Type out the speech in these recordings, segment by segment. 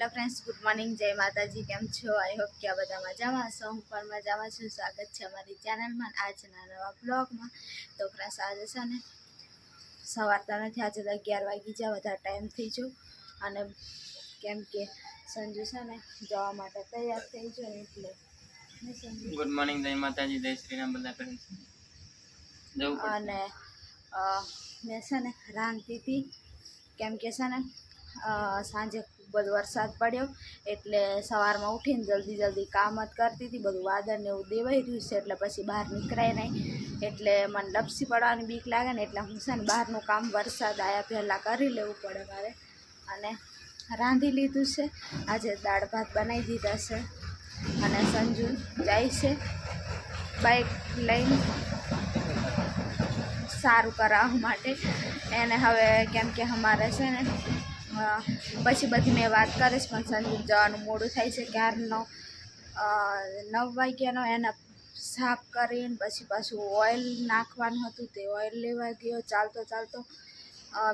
Hello friends, good morning, જય માતાજી. કેમ છો? આઈ હોપ કે આ બધા મજામાં હશો. હું પણ મજામાં છું. સ્વાગત છે અમારી ચેનલમાં આજના નવા બ્લોગમાં. તો ફ્રેન્ડ્સ, આજે છે ને સવારતા નથી, આજે તો 11 વાગી જાય, વધારે ટાઈમ થઈ ગયો. અને કેમ કે સંજુ છે ને જવા માટે તૈયાર થઈ ગયો એટલે ગુડ મોર્નિંગ, જય માતાજી, જય શ્રી રામ બધા ફ્રેન્ડ્સ. અને મેં છે ને રાંધતી હતી કેમ કે છે ને સાંજે ખૂબ જ વરસાદ પડ્યો એટલે સવારમાં ઉઠીને જલ્દી કામ જ કરતી હતી. બધું વાદળને એવું દેવાઈ રહ્યું છે એટલે પછી બહાર નીકળાય નહીં. એટલે મને લપસી પડવાની બીક લાગે ને એટલે હું છે ને બહારનું કામ વરસાદ આવ્યા પહેલાં કરી લેવું પડે મારે. અને રાંધી લીધું છે. આજે દાળ ભાત બનાવી દીધા છે અને સંજુ જાય છે બાઇક લઈને સારું કરાવવા માટે. એને હવે કેમ કે અમારે છે ને પછી બધી મેં વાત કરીશ, પણ સંજુ જવાનું મોડું થાય છે. ક્યારનો 9 વાગ્યાનો એને સાફ કરીને પછી પાછું ઓઇલ નાખવાનું હતું, તે ઓઇલ લેવા ગયો. ચાલતો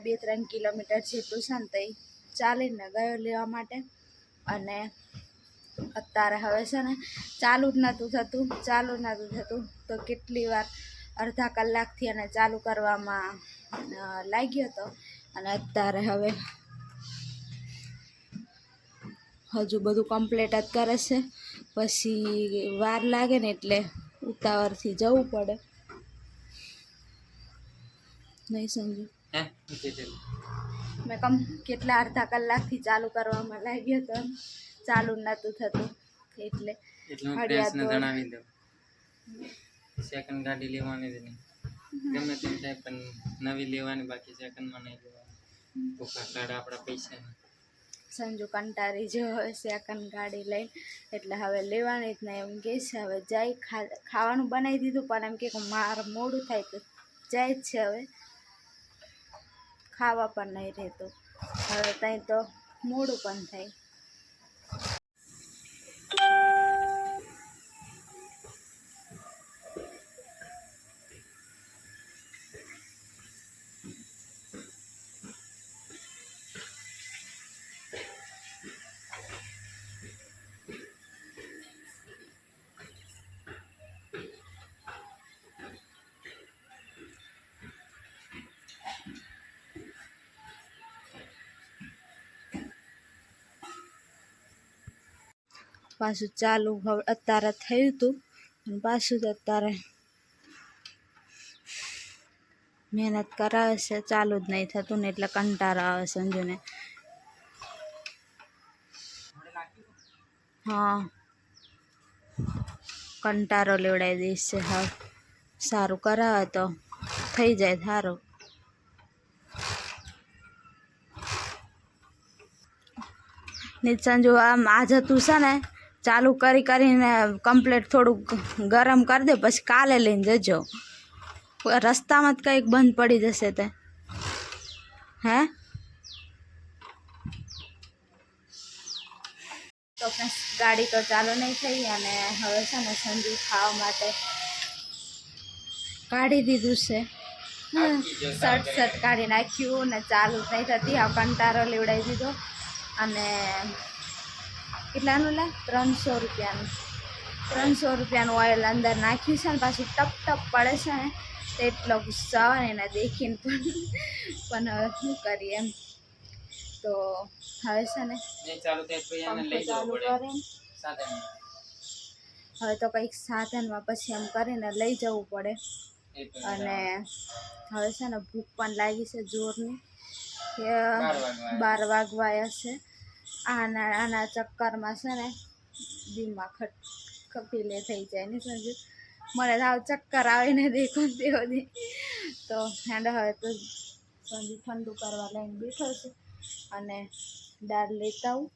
2-3 કિલોમીટર જેટલું છે ને તે ચાલીને ગયો લેવા માટે. અને અત્યારે હવે છે ને ચાલુ જ નહોતું થતું તો કેટલી વાર અડધા કલાકથી એને ચાલુ કરવામાં લાગ્યો હતો. અને અત્યારે હવે હજુ બધું કમ્પ્લીટ જ કરે છે. પછી વાર લાગે ને એટલે ઉતાવળથી જવું પડે, નહીં સમજુ? મેં કેટલા અડધા કલાકથી ચાલુ કરવામાં લાગ્યો હતો, ચાલુ નહોતું થતું એટલે જણાવી દઉં, સેકન્ડ ગાડી લેવાની જ નહીં, ગમે તેમ થાય પણ નવી લેવાની, બાકી સેકન્ડમાં નહીં લેવાની. ભૂખા કાઢા આપણા પૈસા. સંજુ કંટાળી જો સેકન્ડ ગાડી લઈ એટલે હવે લેવાની જ નહીં એમ કહે છે. હવે જાય ખાવાનું બનાવી દીધું, પણ એમ કે મારે મોડું થાય તો જાય જ છે. હવે ખાવા પણ નહીં રહેતું, હવે ત્યાં તો મોડું પણ થાય. પાછું ચાલુ હવે અત્યારે થયું હતું અને પાછું તો અત્યારે મહેનત કરાવે છે. ચાલુ જ નહીં થતું ને એટલે કંટાળો આવે સંજુને. હા, કંટાળો લેવડાવી દઈશ છે. હા, સારું કરાવે તો થઈ જાય સારું. નહીં સંજુ, આમ આજ હતું છે ને ચાલુ કરીને કમ્પ્લીટ થોડુંક ગરમ કરી દે, પછી કાલે લઈને જજો. રસ્તામાં જ કંઈક બંધ પડી જશે તે. હે તો ગાડી તો ચાલુ નહીં થઈ અને હવે છે ને સંજુ ખાવા માટે કાઢી દીધું છે. શર્ટ કાઢી નાખ્યું ને ચાલુ નહીં થતી. આ કંટારો લેવડાવી દીધો. અને કેટલાનું લે? 300 રૂપિયાનું ઓઇલ અંદર નાખ્યું છે ને પાછું ટપ પડે છે ને એટલો ગુસ્સો આવે ને એને દેખીને પણ હવે શું કરીએ એમ. તો હવે છે ને ચાલુ કરીને હવે તો કંઈક સાધનમાં પછી એમ કરીને લઈ જવું પડે. અને હવે છે ને ભૂખ પણ લાગી છે જોરની, કે 12 વાગવા હશે. આના ચક્કરમાં છે ને દિમાગ ખપીલે થઈ જાય ને સમજુ. મને તો ચક્કર આવીને દેખો તેઓથી તો ઠંડો હવે તો સંજુ ઠંડુ કરવા લઈને બેઠો છે. અને દાળ લેતા આવું,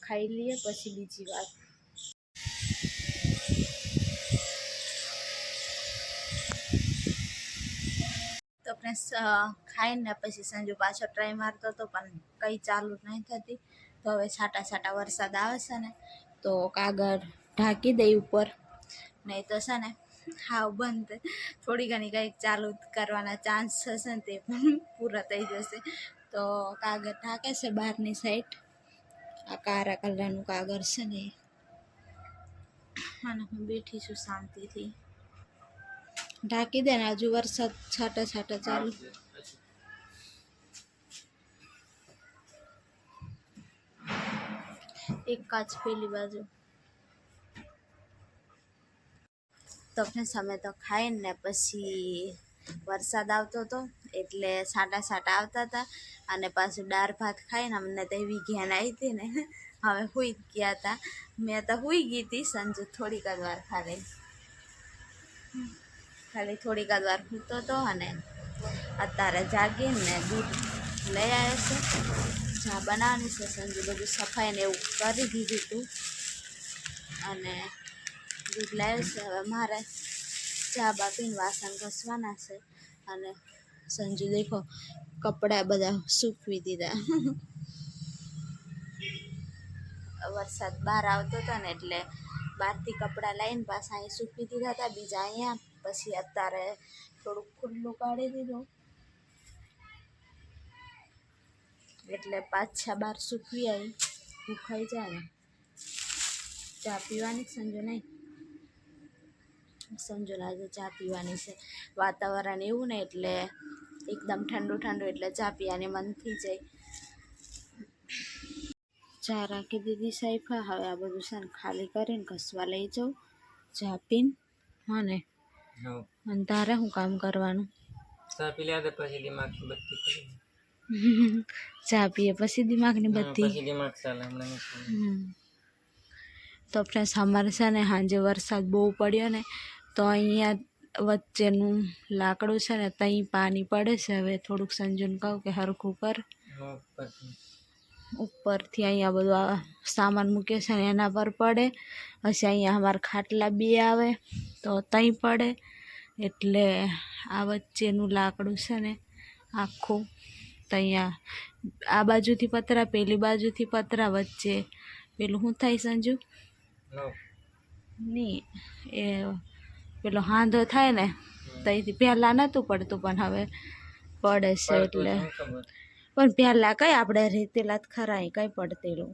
ખાઈ લઈએ પછી બીજી વાત. તો ફ્રેન્ડ્સ, ખાઈને પછી સંજુ પાછો ટ્રાય મારતો હતો પણ કંઈ ચાલુ નહીં થતી. તો હવે છાંટા વરસાદ આવે છે ને તો કાગળ ઢાંકી દઈ ઉપર, નહીં તો છે ને હાવ બંધ. થોડી ઘણી કંઈક ચાલુ કરવાના ચાન્સ હશે ને તે પણ પૂરા થઈ જશે. તો કાગળ ઢાંકે છે બહારની સાઈડ આ કાળા કલરનું કાગળ છે ને અને હું બેઠી છું શાંતિથી. ઢાંકી દે ને, હજુ વરસાદ છાંટા છાંટા ચાલુ. એક કાચ પેલી બાજુ. તો અમે તો ખાઈને પછી વરસાદ આવતો હતો એટલે છાંટા છાંટા આવતા હતા અને પાછું દાળ ભાત ખાઈને અમને તો એવી ઘેન આવી હતી ને અમે સૂઈ ગયા હતા. મેં તો સૂઈ ગઈ હતી. સંજુ થોડીક જ વાર ખાલી થોડીક જ વાર સૂતો હતો અને અત્યારે જાગીને દૂધ લઈ આવ્યો છે. ચા બનાવવાની છે. સંજુ બધું સફાઈને એવું કરી દીધું હતું અને દૂધ લાવ્યો છે. હવે મારે ચા બાપીને વાસણ ઘસવાના છે અને સંજુ દેખો કપડાં બધા સૂકવી દીધા. વરસાદ બહાર આવતો હતો ને એટલે બહારથી કપડાં લાવીને પાછા અહીં સૂકવી દીધા હતા, બીજા અહીંયા. પછી અત્યારે થોડુંક ખુલ્લું કાઢી દીધું એટલે પાછા બહાર સૂકવી આવી. સુકાઈ જાય ને ચા પીવાની. સંજુ નહીં, સંજુને આજે ચા પીવાની છે. વાતાવરણ એવું ને એટલે એકદમ ઠંડુ ઠંડુ એટલે ચા પીવાની મન થઈ જાય. ચા રાખી દીધી સાઈફા. હવે આ બધું છે ને ખાલી કરીને ઘસવા લઈ જાઉં ચા પીને. હા ને, અને તારે શું કામ કરવાનું? ચા પી લે પછી દિમાગની બત્તી કરી. ચા પીએ પછી દિમાગની બત્તી. પછી દિમાગ ચાલે હમણાં. તો ફ્રેન્ડ્સ અમારે છે ને સાંજે વરસાદ બહુ પડ્યો ને તો અહીંયા વચ્ચેનું લાકડું છે ને ત્યાં પાણી પડે છે. હવે થોડુંક સંજુને કહું કે હરખું કર. ઉપરથી અહીંયા બધું આ સામાન મૂકે છે ને એના પર પડે. પછી અહીંયા અમારા ખાટલા બી આવે તો ત્યાં પડે. એટલે આ વચ્ચેનું લાકડું છે ને આખું ત્યાં આ બાજુથી પતરા, પેલી બાજુથી પતરા, વચ્ચે પેલું શું થાય સંજુ? નહીં, એ પેલો હાંધો થાય ને ત્યાંથી પહેલાં નહોતું પડતું પણ હવે પડે છે. એટલે પણ પહેલાં કઈ આપણે રેતેલા જ ખરા, કઈ પડતેલું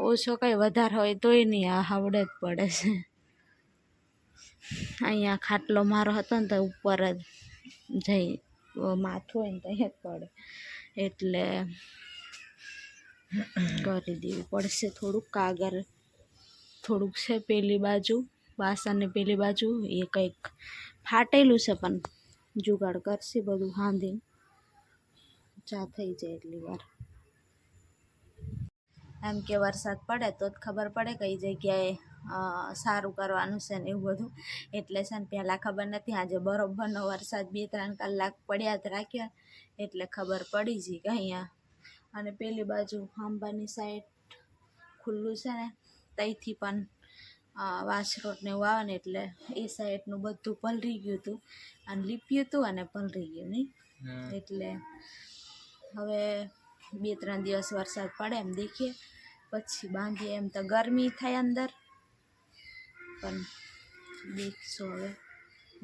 ઓછો કઈ વધારે હોય તોય નહીં, આ હવડે જ પડે છે. અહીંયા ખાટલો મારો હતો ને તો ઉપર જ જઈ માથું હોય ને ત્યાં જ પડે એટલે કરી દેવું પડશે. થોડુંક કાગળ થોડુંક છે પેલી બાજુ, વાસણને પેલી બાજુ એ કંઈક ફાટેલું છે પણ જુગાડ કરશે બધું હાંધીને. ચા થઈ જાય એટલી વાર. એમ કે વરસાદ પડે તો જ ખબર પડે કઈ જગ્યાએ સારું કરવાનું છે ને એવું બધું. એટલે છે ને પહેલાં ખબર નથી. આજે બરોબરનો વરસાદ 2-3 કલાક પડ્યા જ રાખ્યા એટલે ખબર પડી ગઈ કે અહીંયા. અને પેલી બાજુ આંબાની સાઈડ ખુલ્લું છે ને ત્યાંથી પણ વાસરોટ ને એવું આવે ને એટલે એ સાઈડનું બધું પલળી ગયું હતું અને લીપ્યું હતું અને પલળી ગયું નહીં. એટલે હવે 2-3 દિવસ વરસાદ પડે એમ દેખીએ પછી બાંધીએ. એમ તો ગરમી થાય અંદર પણ દેખશું હવે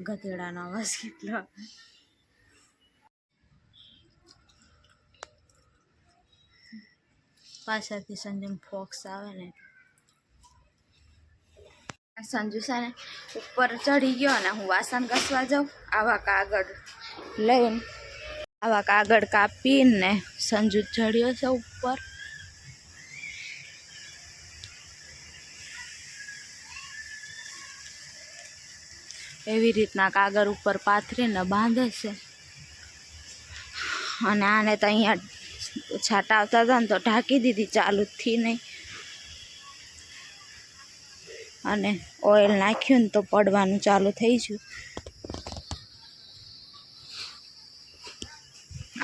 ગધેડાનો અવાજ કેટલો આવે. પાછળથી સંજુ ફોક્સ આવે ને સંજુ છે ને ઉપર ચડી ગયો અને હું વાસણ ઘસવા જાઉં. આવા કાગળ લઈને આવા કાગળ કાપીને સંજુ ચડ્યો છે ઉપર. એવી રીતના કાગળ ઉપર પાથરીને બાંધે છે અને આને તો અહીંયા છાંટા આવતા હતા ને તો ઢાંકી દીધી, ચાલુ જ થી નહીં. અને ઓઇલ નાખ્યું ને તો પડવાનું ચાલુ થઈ ગયું.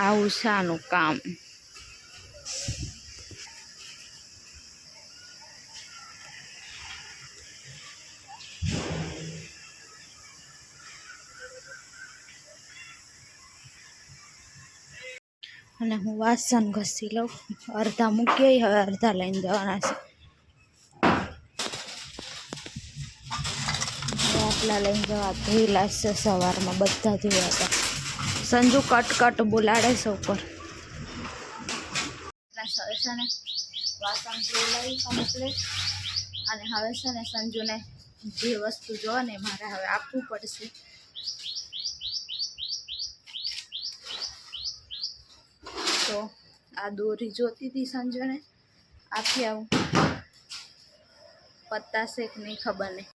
આવું શાનું કામ. અને હું વાસણ ઘસી લઉં. અડધા મૂકીએ, હવે અડધા લઈને જવાના છે. આટલા લઈને જવા ધોઈલા છે સવારમાં, બધા ધોયા હતા. સંજુ કટ બોલાડે છે ઉપર. છે ને વાસણ ધોઈ લઈ કમ્પ્લીટ. અને હવે છે ને સંજુને જે વસ્તુ જો ને મારે હવે આપવું પડશે. તો આ દોરી જોતી હતી સંજુને, આપી આવું. પત્તા શેક નહીં ખબર નહીં.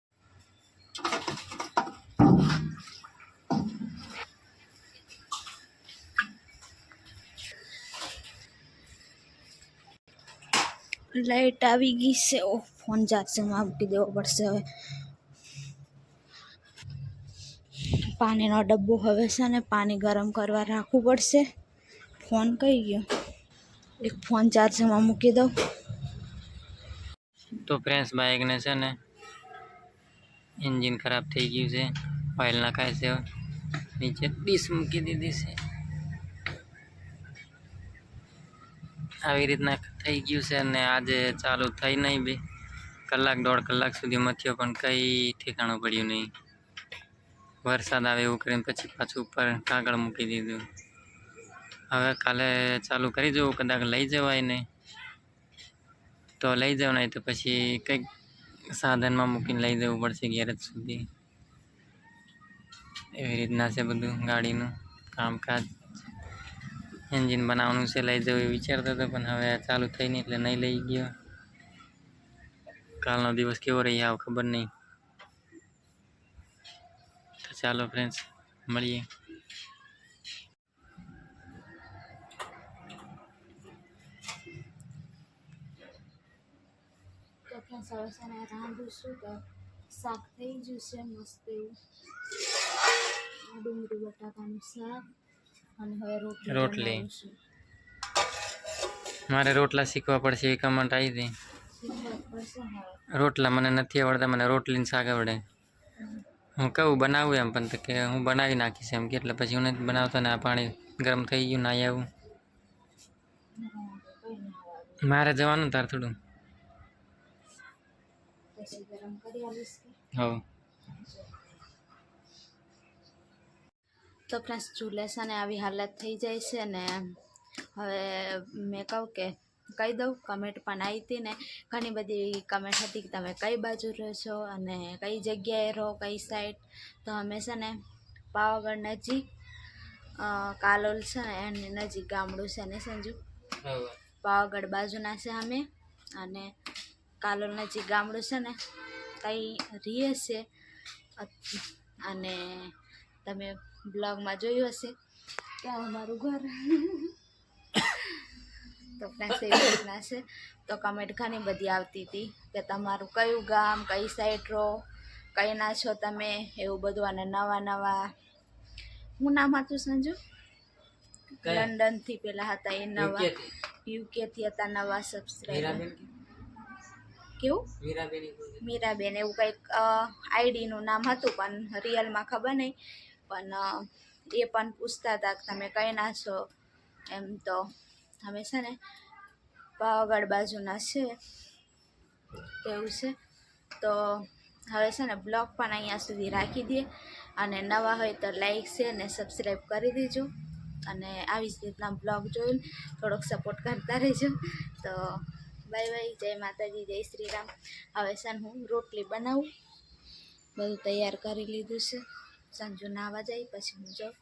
લાઈટ આવી ગઈ છે. ઓ ફોન ચાર્જિંગમાં મૂકી દેવો પડશે હવે. પાણીનો ડબ્બો હવે છે ને પાણી ગરમ કરવા રાખવું પડશે. ફોન કઈ ગયો, એક ફોન ચાર્જિંગમાં મૂકી દઉં. તો ફ્રેન્ડ્સ બાઇકને છે ને એન્જિન ખરાબ થઈ ગયું છે, ઓઇલ નાખાય છે. નીચે ડીશ મૂકી દીધી છે. આવી રીતના થઈ ગયું છે અને આજે ચાલુ થઈ નહીં. 2 કલાક 1.5 કલાક સુધીમાં થયો પણ કંઈ ઠેકાણું પડ્યું નહીં. વરસાદ આવે એવું કરીને પછી પાછું ઉપર કાગળ મૂકી દીધું. હવે કાલે ચાલુ કરી જવું, કદાચ લઈ જવાય ને તો લઈ જાવ, નહીં તો પછી કંઈક સાધનમાં મૂકીને લઈ જવું પડશે ગેરેજ સુધી. એવી રીતના છે બધું ગાડીનું કામકાજ. એન્જિન બનાવવાનું છે, લઈ જવું એ વિચારતો હતો પણ હવે ચાલુ થઈ નહીં એટલે નહીં લઈ ગયો. કાલનો દિવસ કેવો રહી આવ ખબર નહીં. તો ચાલો ફ્રેન્ડ્સ મળીએ. તો ફ્રેન્ડ્સ હવે છે ને રાંધું છું. તો શાક થઈ ગયું છે મસ્ત એવું, ડુંગળી બટાકાનું શાક. અને હવે રોટલી. મારે રોટલા શીખવા પડશે એ કમેન્ટ આવી હતી. શીખવા પડશે હવે. રોટલા મને નથી આવડતા, મને રોટલીને શાક આવડે. હું કહું બનાવું એમ પણ તો કે હું બનાવી નાખીશ એમ કે, એટલે પછી હું નથી બનાવતો ને આ પાણી ગરમ થઈ ગયું ના આવું. મારે જવાનું તાર થોડું. પછી ગરમ કરી આવીશ. હા. તો પ્લસ ચૂલે છે ને આવી હાલત થઈ જાય છે ને હવે મેં કહું કે કહી દઉં. કમેન્ટ પણ આવી હતી ને, ઘણી બધી કમેન્ટ હતી કે તમે કઈ બાજુ રહો છો અને કઈ જગ્યાએ રહો, કઈ સાઈડ. તો અમે છે ને પાવાગઢ નજીક કાલોલ છે ને એની નજીક ગામડું છે ને સંજુ, પાવાગઢ બાજુના છે અમે. અને કાલોલ નજીક ગામડું છે ને કઈ રીએ છે. અને તમે બ્લોગમાં જોયું હશે કે અમારું ઘર. તો ફ્રેન્ડ્સ એવી રીતના છે. તો કમેન્ટ ઘણી બધી આવતી હતી કે તમારું કયું ગામ, કઈ સાઈડ રહો, કઈ ના છો તમે, એવું બધું. અને નવા હું નામ હતું સંજુ? લંડનથી પેલા હતા એ નવા, યુકેથી હતા નવા સબસ્ક્રાઈબર. કેવું મીરાબેન એવું કંઈક આઈડીનું નામ હતું પણ રિયલમાં ખબર નહીં. પણ એ પણ પૂછતા હતા કે તમે કઈ ના છો એમ. તો અમે છે ને પાવાગઢ બાજુના છે એવું છે. તો હવે છે ને બ્લોગ પણ અહીંયા સુધી રાખી દઈએ. અને નવા હોય તો લાઈક શેર ને સબસ્ક્રાઈબ કરી દેજો. અને આવી જ રીતના બ્લોગ જોઈને થોડોક સપોર્ટ કરતા રહેજો. તો બાય બાય, જય માતાજી, જય શ્રી રામ. હવે છે ને હું રોટલી બનાવું, બધું તૈયાર કરી લીધું છે. સંજુ નાવા જાય પછી હું જાઉં.